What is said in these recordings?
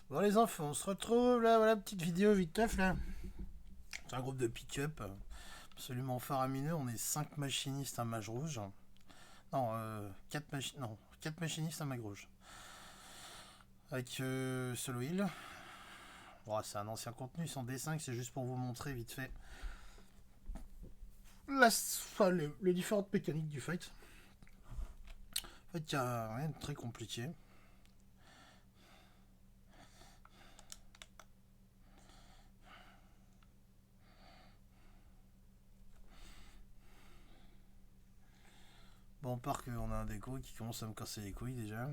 Bon les enfants, on se retrouve là, voilà, petite vidéo vite teuf là. C'est un groupe de pick-up absolument faramineux, on est 5 machinistes, un mage rouge. Non, 4 machinistes, un mage rouge. Avec Solo Hill. Bon, c'est un ancien contenu, sans D5, c'est juste pour vous montrer vite fait les différentes mécaniques du fight. En fait, il n'y a rien de très compliqué. Bon, part qu'on a un déco qui commence à me casser les couilles déjà.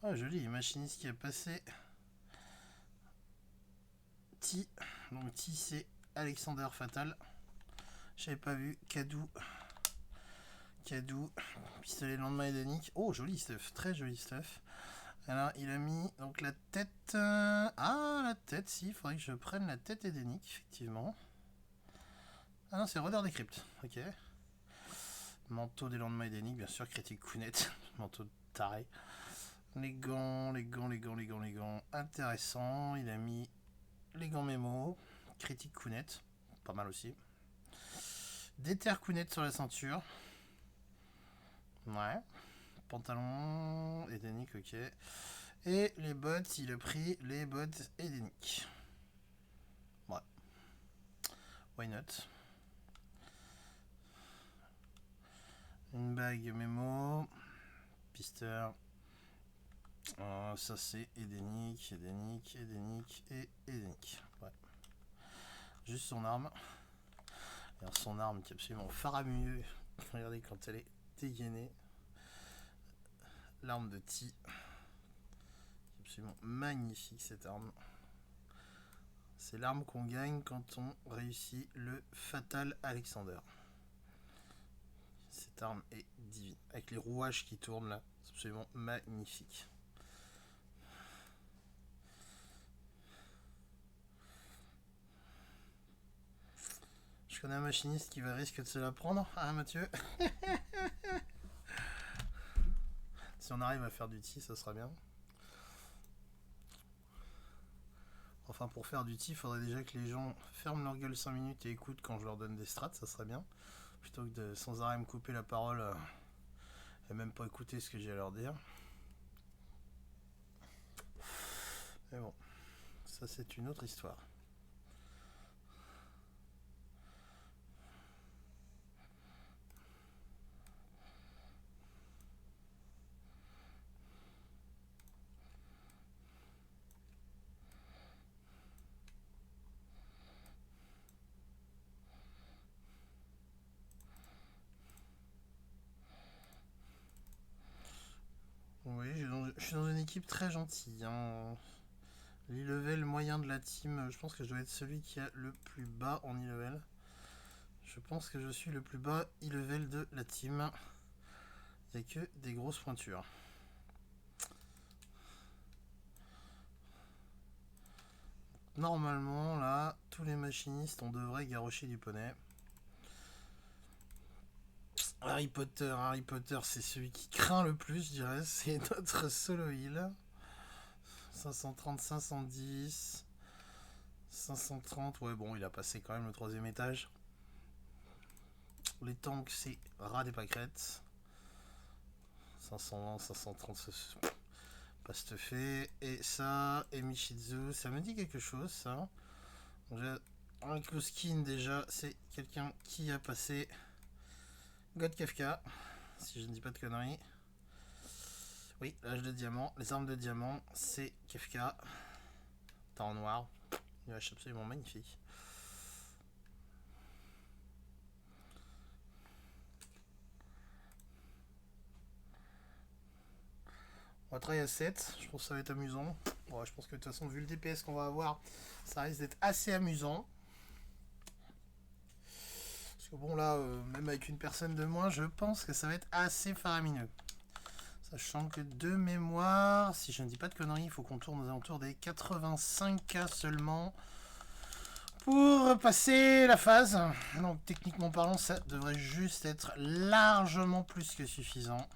Ah, joli, machiniste qui a passé T. Donc T, c'est Alexander Fatal. J'avais pas vu. Cadou. Pistolet lendemain édénique. Oh, joli stuff, très joli stuff. Alors, il a mis donc la tête. Ah, la tête, si, il faudrait que je prenne la tête édénique, effectivement. Ah non, c'est Rôdeur des Cryptes, ok. Manteau des lendemains édéniques, bien sûr, critique Kounet. Manteau de taré. Les gants. Intéressant, il a mis les gants mémo. Critique Kounet, pas mal aussi. Déter Kounet sur la ceinture. Ouais. Pantalon édénique, ok. Et les bottes, il a pris les bottes édéniques. Ouais. Why not? Une bague mémo. Pister. Ça c'est édénique et édénique. Ouais. Juste son arme. Alors, son arme qui est absolument faramineux. Regardez quand elle est dégainée. L'arme de T. Absolument magnifique cette arme. C'est l'arme qu'on gagne quand on réussit le Fatal Alexander. Cette arme est divine. Avec les rouages qui tournent là, c'est absolument magnifique. Je connais un machiniste qui va risquer de se la prendre, hein Mathieu? Si on arrive à faire du T, ça sera bien. Enfin, pour faire du T, il faudrait déjà que les gens ferment leur gueule 5 minutes et écoutent quand je leur donne des strats, ça serait bien. Plutôt que de sans arrêt me couper la parole et même pas écouter ce que j'ai à leur dire. Mais bon, ça c'est une autre histoire. Oui, je suis dans une équipe très gentille. Hein. L'e-level moyen de la team, je pense que je dois être celui qui a le plus bas en e-level. Je pense que je suis le plus bas e-level de la team. Il n'y a que des grosses pointures. Normalement, là, tous les machinistes, on devrait garrocher du poney. Harry Potter, c'est celui qui craint le plus, je dirais. C'est notre Solo Hill. 530, 510, 530. Ouais, bon, il a passé quand même le 3ème étage. Les tanks, c'est ras des pâquerettes. 520, 530, pas ce fait. Et ça, et Michizu, ça me dit quelque chose, ça. Un skin déjà, c'est quelqu'un qui a passé God Kafka, si je ne dis pas de conneries. Oui, l'âge de diamant, les armes de diamant, c'est Kafka. T'as en noir, une hache absolument magnifique. On va travailler à 7, je pense que ça va être amusant. Bon, je pense que de toute façon, vu le DPS qu'on va avoir, ça risque d'être assez amusant. Parce que bon là, même avec une personne de moins, je pense que ça va être assez faramineux. Sachant que de mémoire, si je ne dis pas de conneries, il faut qu'on tourne aux alentours des 85K seulement pour passer la phase. Donc techniquement parlant, ça devrait juste être largement plus que suffisant.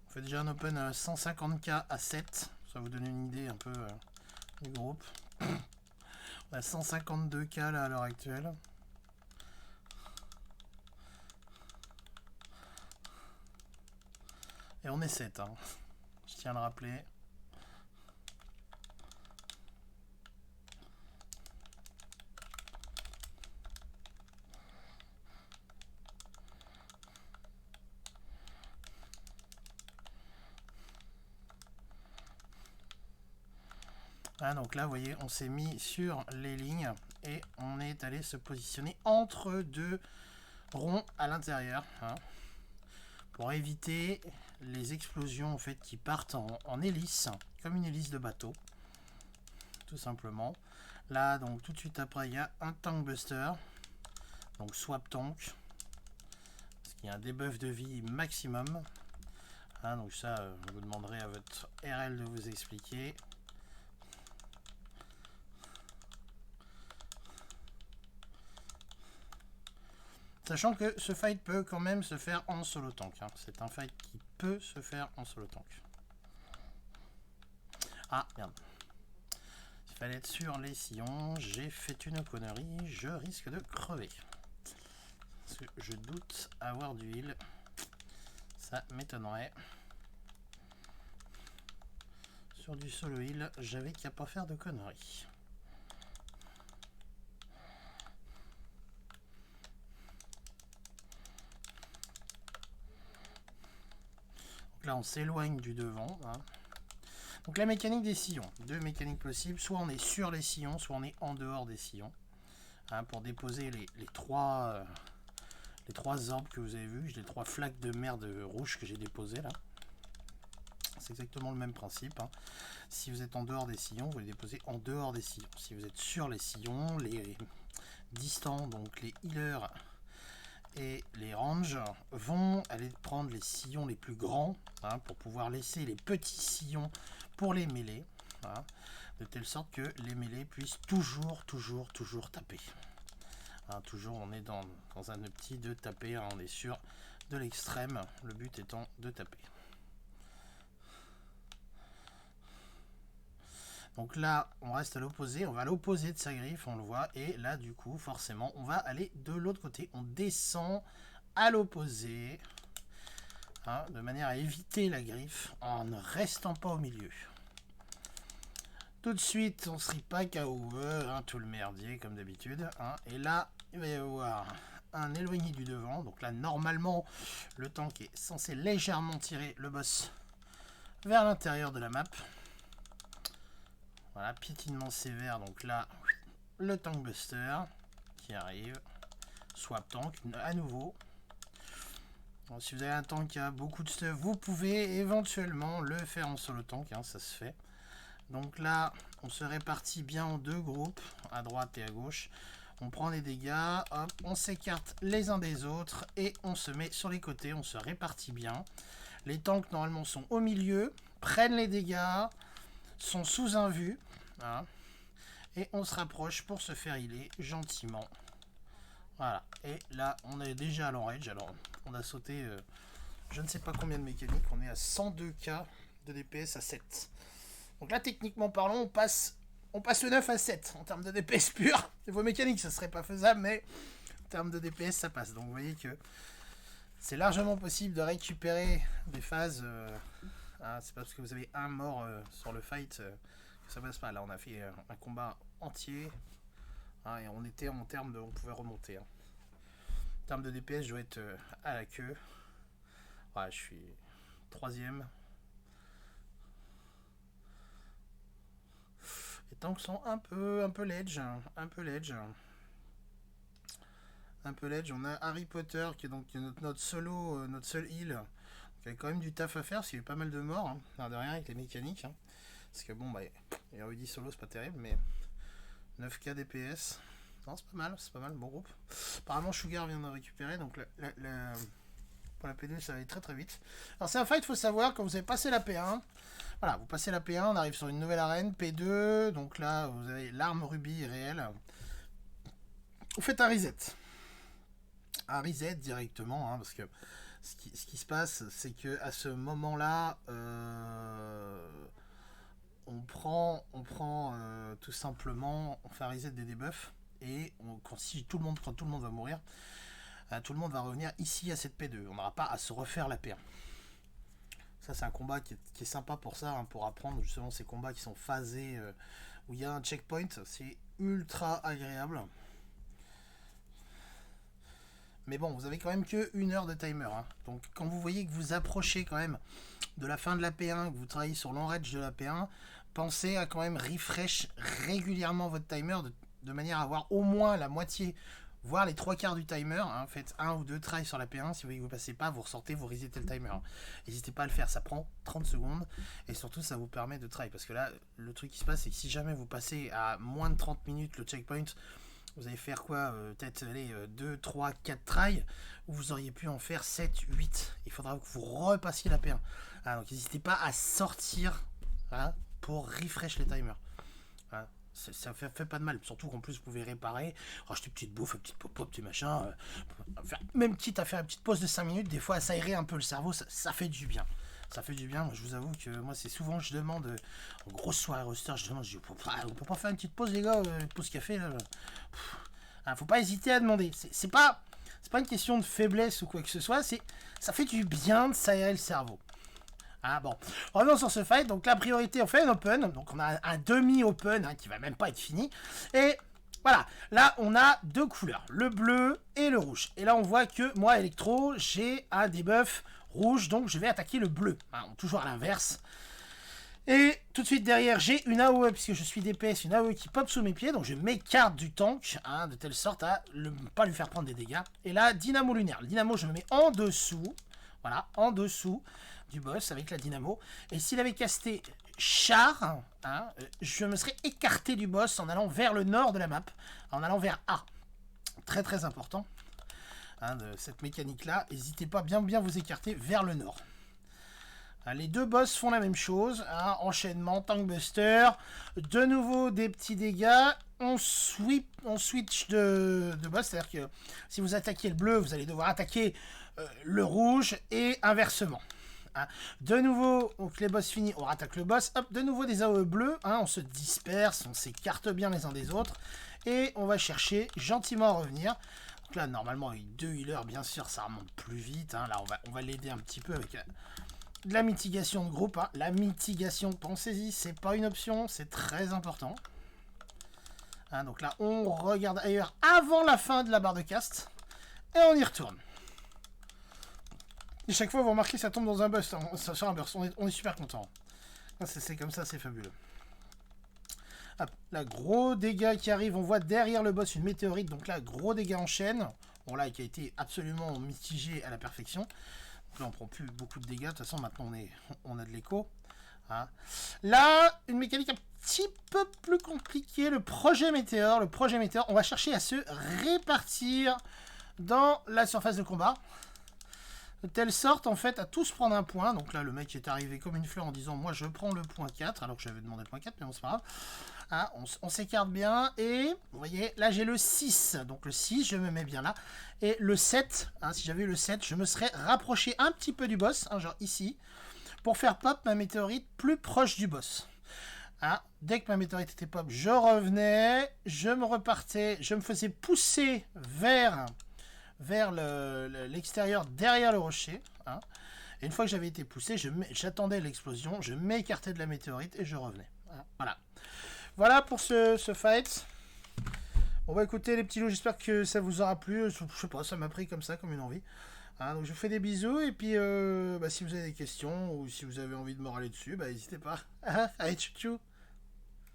On fait déjà un open 150K à 7. Ça vous donne une idée un peu du groupe. On a 152K là à l'heure actuelle. Et on est 7, hein. Je tiens à le rappeler. Ah, donc là, vous voyez, on s'est mis sur les lignes et on est allé se positionner entre deux ronds à l'intérieur, hein, pour éviter les explosions en fait qui partent en hélice, comme une hélice de bateau, tout simplement. Là, donc tout de suite après, il y a un tank buster, donc swap tank, parce qu'il y a un debuff de vie maximum. Hein, donc ça, vous demanderez à votre RL de vous expliquer. Sachant que ce fight peut quand même se faire en solo tank. Hein. C'est un fight qui peut se faire en solo tank. Ah, merde. Il fallait être sur les sillons. J'ai fait une connerie. Je risque de crever. Parce que je doute avoir du heal. Ça m'étonnerait. Sur du solo heal, j'avais qu'à pas faire de conneries. Là on s'éloigne du devant, hein. Donc la mécanique des sillons, deux mécaniques possibles, soit on est sur les sillons, soit on est en dehors des sillons, hein, pour déposer les trois orbes que vous avez vus, les trois flaques de merde rouges que j'ai déposées là. C'est exactement le même principe, hein. Si vous êtes en dehors des sillons, vous les déposez en dehors des sillons. Si vous êtes sur les sillons, les distants, donc les healers et les ranges vont aller prendre les sillons les plus grands, hein, pour pouvoir laisser les petits sillons pour les mêlées, hein, de telle sorte que les mêlées puissent toujours taper, hein, toujours on est dans un optique de taper, hein, on est sur de l'extrême, le but étant de taper. Donc là, on reste à l'opposé, on va à l'opposé de sa griffe, on le voit, et là, du coup, forcément, on va aller de l'autre côté, on descend à l'opposé, hein, de manière à éviter la griffe en ne restant pas au milieu. Tout de suite, on se rit pas KO, hein, tout le merdier, comme d'habitude, hein, et là, il va y avoir un éloigné du devant, donc là, normalement, le tank est censé légèrement tirer le boss vers l'intérieur de la map. Voilà, piétinement sévère, donc là, le tank buster qui arrive, swap tank à nouveau. Bon, si vous avez un tank qui a beaucoup de stuff, vous pouvez éventuellement le faire en solo tank, hein, ça se fait. Donc là, on se répartit bien en deux groupes, à droite et à gauche. On prend les dégâts, hop, on s'écarte les uns des autres et on se met sur les côtés, on se répartit bien. Les tanks normalement sont au milieu, prennent les dégâts, sont sous un vu, hein, et on se rapproche pour se faire healer gentiment. Voilà, et là on est déjà à l'enrage, alors on a sauté je ne sais pas combien de mécaniques, on est à 102K de DPS à 7. Donc là techniquement parlant on passe de 9 à 7 en termes de DPS pur. Vos mécaniques ça serait pas faisable, mais en termes de DPS ça passe. Donc vous voyez que c'est largement possible de récupérer des phases. Ah, c'est pas parce que vous avez un mort sur le fight que ça passe pas. Là on a fait un combat entier, hein, et on était en termes de... on pouvait remonter, hein. En termes de DPS je dois être à la queue. Ouais, je suis 3ème. Les tanks sont un peu ledge, un peu ledge. Un peu ledge. On a Harry Potter qui est donc notre solo, notre seul heal. Il y a quand même du taf à faire parce qu'il y a eu pas mal de morts, hein, de rien avec les mécaniques. Hein. Parce que bon, bah, il y a eu 10 solo, c'est pas terrible, mais 9k DPS. Non, c'est pas mal, bon groupe. Apparemment, Sugar vient de récupérer, donc pour la P2, ça va aller très très vite. Alors, c'est un fight, il faut savoir, quand vous avez passé la P1, voilà, vous passez la P1, on arrive sur une nouvelle arène, P2, donc là, vous avez l'arme rubis réelle. Vous faites un reset. Un reset directement, hein, parce que ce qui se passe, c'est que à ce moment-là, on prend tout simplement, on fait un reset des debuffs et quand tout le monde va mourir, tout le monde va revenir ici à cette P2. On n'aura pas à se refaire la P1. Ça, c'est un combat qui est sympa pour ça, hein, pour apprendre justement ces combats qui sont phasés, où il y a un checkpoint. C'est ultra agréable. Mais bon, vous avez quand même que 1 heure de timer. Hein. Donc quand vous voyez que vous approchez quand même de la fin de la P1, que vous travaillez sur l'enrage de la P1, pensez à quand même refresh régulièrement votre timer de manière à avoir au moins la moitié, voire les 3/4 du timer. Hein. Faites 1 ou 2 tries sur la P1. Si vous voyez que vous passez pas, vous ressortez, vous resetez le timer. Hein. N'hésitez pas à le faire, ça prend 30 secondes. Et surtout, ça vous permet de try. Parce que là, le truc qui se passe, c'est que si jamais vous passez à moins de 30 minutes le checkpoint, vous allez faire quoi, peut-être 2, 3, 4 tries, où vous auriez pu en faire 7, 8. Il faudra que vous repassiez la P1. Ah, donc n'hésitez pas à sortir, hein, pour refresh les timers. Hein, ça fait pas de mal. Surtout qu'en plus vous pouvez réparer, racheter une petite bouffe, une petite pop-up, petit machin. Même quitte à faire une petite pause de 5 minutes, des fois ça aérer un peu le cerveau, ça fait du bien. Ça fait du bien. Moi, je vous avoue que moi, c'est souvent je demande, en grosse soirée roster, je demande, on peut pas faire une petite pause, les gars, une pause café là. Faut pas hésiter à demander. C'est pas une question de faiblesse ou quoi que ce soit. Ça fait du bien de s'aérer le cerveau. Ah bon, revenons sur ce fight. Donc la priorité, on fait un open. Donc on a un demi-open, hein, qui va même pas être fini. Et voilà, là on a 2 couleurs, le bleu et le rouge. Et là on voit que moi, Electro, j'ai un debuff rouge, donc je vais attaquer le bleu. Hein, toujours à l'inverse. Et tout de suite derrière, j'ai une AOE, puisque je suis DPS, une AOE qui pop sous mes pieds, donc je m'écarte du tank, hein, de telle sorte à ne pas lui faire prendre des dégâts. Et là, dynamo lunaire. Le dynamo, je me mets en dessous, voilà, en dessous du boss avec la dynamo. Et s'il avait casté char, hein, je me serais écarté du boss en allant vers le nord de la map, en allant vers A. Très très important, hein, de cette mécanique-là. N'hésitez pas bien vous écarter vers le nord. Les 2 boss font la même chose, hein, enchaînement, tankbuster, de nouveau des petits dégâts, on switch de boss, c'est-à-dire que si vous attaquez le bleu, vous allez devoir attaquer le rouge et inversement. Hein. De nouveau, donc les boss finis, on rattaque le boss, hop, de nouveau des AOE bleus, hein, on se disperse, on s'écarte bien les uns des autres, et on va chercher gentiment à revenir. Donc là, normalement, avec 2 healers, bien sûr, ça remonte plus vite, hein. Là, on va l'aider un petit peu avec de la mitigation de groupe, hein. La mitigation, pensez-y, c'est pas une option, c'est très important. Hein, donc là, on regarde ailleurs avant la fin de la barre de cast, et on y retourne. Et chaque fois, vous remarquez, ça tombe dans un burst, sur un burst, on est super content. C'est comme ça, c'est fabuleux. Hop, là, gros dégâts qui arrivent, on voit derrière le boss une météorite, donc là, gros dégâts en chaîne. Bon là, qui a été absolument mitigé à la perfection. Là, on prend plus beaucoup de dégâts. De toute façon, maintenant, on a de l'écho. Hein. Là, une mécanique un petit peu plus compliquée. Le projet météore. Le projet météore, on va chercher à se répartir dans la surface de combat. De telle sorte, en fait, à tous prendre un point. Donc là, le mec est arrivé comme une fleur en disant, moi, je prends le point 4. Alors que j'avais demandé le point 4, mais bon, c'est pas grave. Hein, on s'écarte bien. Et, vous voyez, là, j'ai le 6. Donc le 6, je me mets bien là. Et le 7, hein, si j'avais eu le 7, je me serais rapproché un petit peu du boss, hein, genre ici, pour faire pop ma météorite plus proche du boss. Hein, dès que ma météorite était pop, je revenais, je me repartais, je me faisais pousser vers l'extérieur, derrière le rocher. Hein, et une fois que j'avais été poussé, j'attendais l'explosion, je m'écartais de la météorite et je revenais. Hein, voilà. Voilà pour ce fight. Bon bah écoutez les petits loups, j'espère que ça vous aura plu. Je sais pas, ça m'a pris comme ça, comme une envie. Hein, donc je vous fais des bisous et puis si vous avez des questions ou si vous avez envie de me râler dessus, bah n'hésitez pas. Allez, tchou tchou.